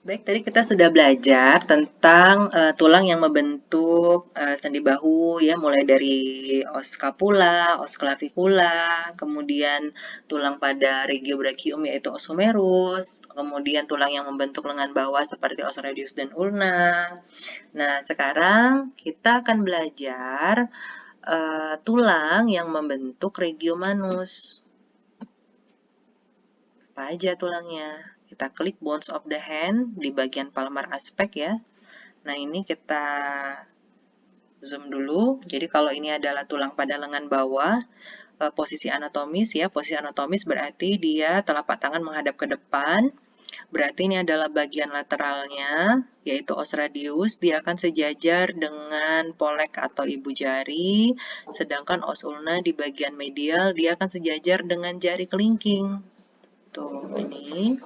Baik, tadi kita sudah belajar tentang tulang yang membentuk sendi bahu ya, mulai dari os scapula, os clavicula, kemudian tulang pada regiobrachium yaitu os humerus, kemudian tulang yang membentuk lengan bawah seperti os radius dan ulna. Nah, sekarang kita akan belajar tulang yang membentuk regiomanus. Apa aja tulangnya? Kita klik bones of the hand di bagian palmar aspect ya. Nah, ini kita zoom dulu. Jadi kalau ini adalah tulang pada lengan bawah, posisi anatomis ya. Posisi anatomis berarti dia telapak tangan menghadap ke depan. Berarti ini adalah bagian lateralnya, yaitu os radius. Dia akan sejajar dengan polek atau ibu jari. Sedangkan os ulna di bagian medial, dia akan sejajar dengan jari kelingking. Tuh, ini.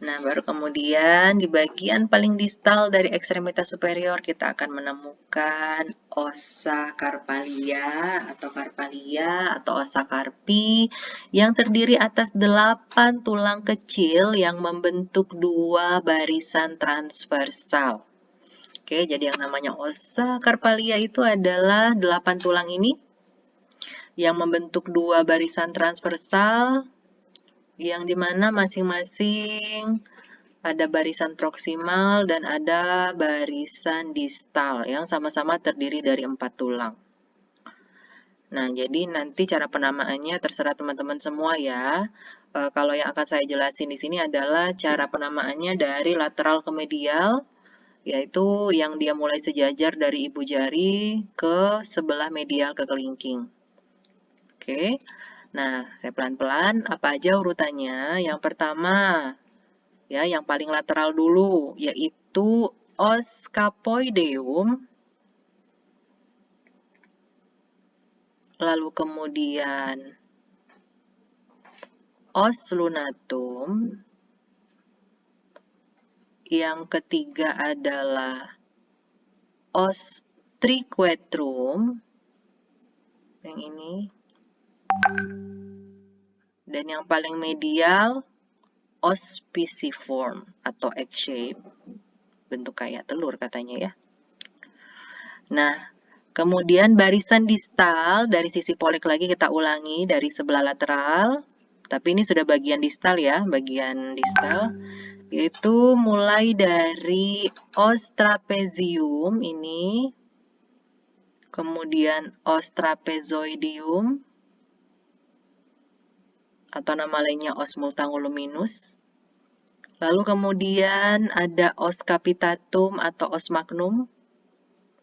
Nah, baru kemudian di bagian paling distal dari ekstremitas superior kita akan menemukan ossa carpalia atau ossa carpi yang terdiri atas 8 tulang kecil yang membentuk 2 barisan transversal. Oke, jadi yang namanya ossa carpalia itu adalah 8 tulang ini yang membentuk 2 barisan transversal yang dimana masing-masing ada barisan proksimal dan ada barisan distal yang sama-sama terdiri dari 4 tulang. Nah, jadi nanti cara penamaannya terserah teman-teman semua ya. Kalau yang akan saya jelasin di sini adalah cara penamaannya dari lateral ke medial, yaitu yang dia mulai sejajar dari ibu jari ke sebelah medial ke kelingking. Oke. Nah, saya pelan-pelan, apa aja urutannya? Yang pertama, ya, yang paling lateral dulu, yaitu os scaphoideum, lalu kemudian os lunatum, yang ketiga adalah os triquetrum, yang ini, dan yang paling medial os pisiform atau egg-shape, bentuk kayak telur katanya ya. Nah, kemudian barisan distal dari sisi polek lagi kita ulangi dari sebelah lateral, tapi ini sudah bagian distal ya, bagian distal, yaitu mulai dari os trapezium ini, kemudian os trapezoidium, atau nama lainnya os multanguluminus, lalu kemudian ada os capitatum atau os magnum,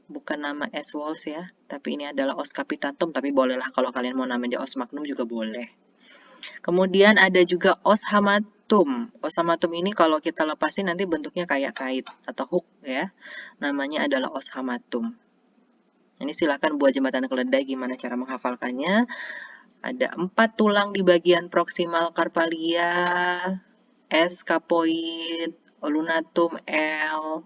bukan nama S. Walls ya, tapi ini adalah os capitatum, tapi bolehlah kalau kalian mau namain dia os magnum juga boleh. Kemudian ada juga os hamatum. Os hamatum ini kalau kita lepasin nanti bentuknya kayak kait atau hook ya. Namanya adalah os hamatum. Ini silakan buat jembatan keledai gimana cara menghafalkannya. Ada 4 tulang di bagian proksimal carpalia, S scaphoid, lunatum L,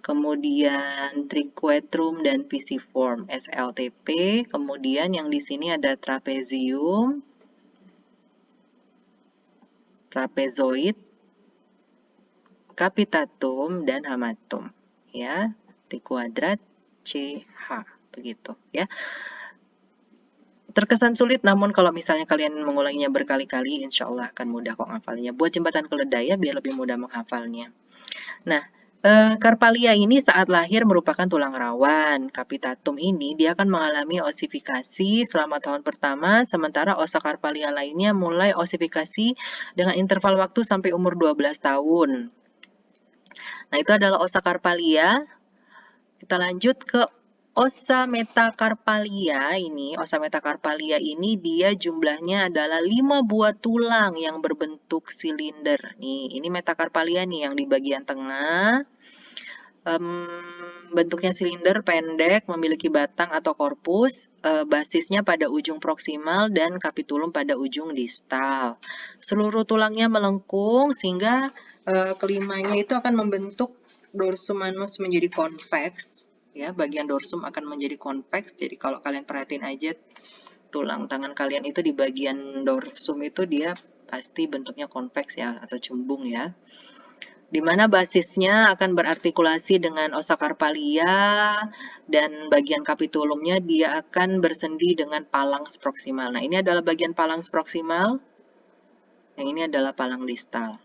kemudian triquetrum dan pisiform SLTP, kemudian yang di sini ada trapezium, trapezoid, capitatum dan hamatum ya. T kuadrat CH begitu ya. Terkesan sulit, namun kalau misalnya kalian mengulanginya berkali-kali, insya Allah akan mudah kok menghafalnya. Buat jembatan keledai ya, biar lebih mudah menghafalnya. Nah, Carpalia ini saat lahir merupakan tulang rawan. Capitatum ini dia akan mengalami osifikasi selama tahun pertama, sementara ossa carpalia lainnya mulai osifikasi dengan interval waktu sampai umur 12 tahun. Nah, itu adalah ossa carpalia. Kita lanjut ke ossa metacarpalia ini. Ossa metacarpalia ini dia jumlahnya adalah 5 buah tulang yang berbentuk silinder. Nih, ini metacarpalia nih yang di bagian tengah. Bentuknya silinder pendek, memiliki batang atau korpus, basisnya pada ujung proksimal dan kapitulum pada ujung distal. Seluruh tulangnya melengkung sehingga kelimanya itu akan membentuk dorsum manus menjadi konveks. Ya, bagian dorsum akan menjadi konveks. Jadi kalau kalian perhatiin aja tulang tangan kalian itu di bagian dorsum itu dia pasti bentuknya konveks ya, atau cembung ya. Di mana basisnya akan berartikulasi dengan ossa carpalia dan bagian kapitulumnya dia akan bersendi dengan phalanx proximal. Nah, ini adalah bagian phalanx proximal, yang ini adalah phalanx distal.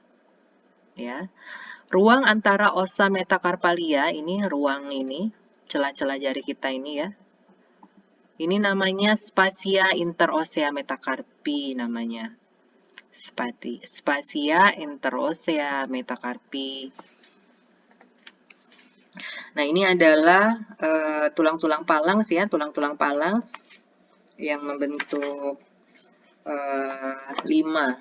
Ya. Ruang antara ossa metacarpalia, ini ruang ini, celah-celah jari kita ini ya. Ini namanya spasia interossea metacarpi namanya. Spasia interossea metacarpi. Nah, ini adalah tulang-tulang phalanx ya, tulang-tulang phalanx yang membentuk 5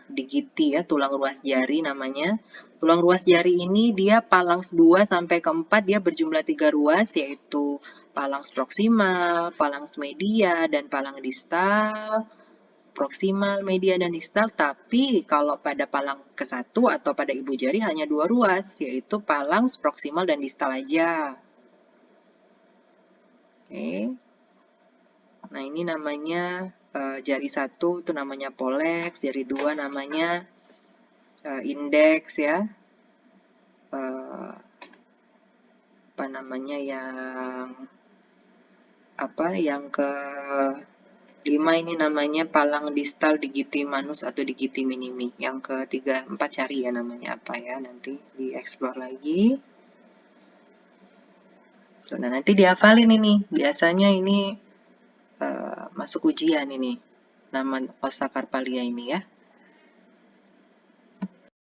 digiti ya, tulang ruas jari namanya. Tulang ruas jari ini dia phalanx 2 sampai ke 4 dia berjumlah 3 ruas, yaitu phalanx proximal, phalanx media, dan phalanx distal. Proximal, media, dan distal, tapi kalau pada phalanx ke-1 atau pada ibu jari hanya 2 ruas, yaitu phalanx proximal dan distal aja. Oke. Nah, ini namanya jari 1 itu namanya pollex, jari 2 namanya indeks ya. Apa namanya yang ke-5 ini namanya phalanx distal digiti manus atau digiti minimi. Yang ke-3, 4 cari ya namanya apa ya, nanti dieksplor lagi. Nah, nanti dihafalin ini. Biasanya ini masuk ujian ini, nama ossa carpalia ini ya.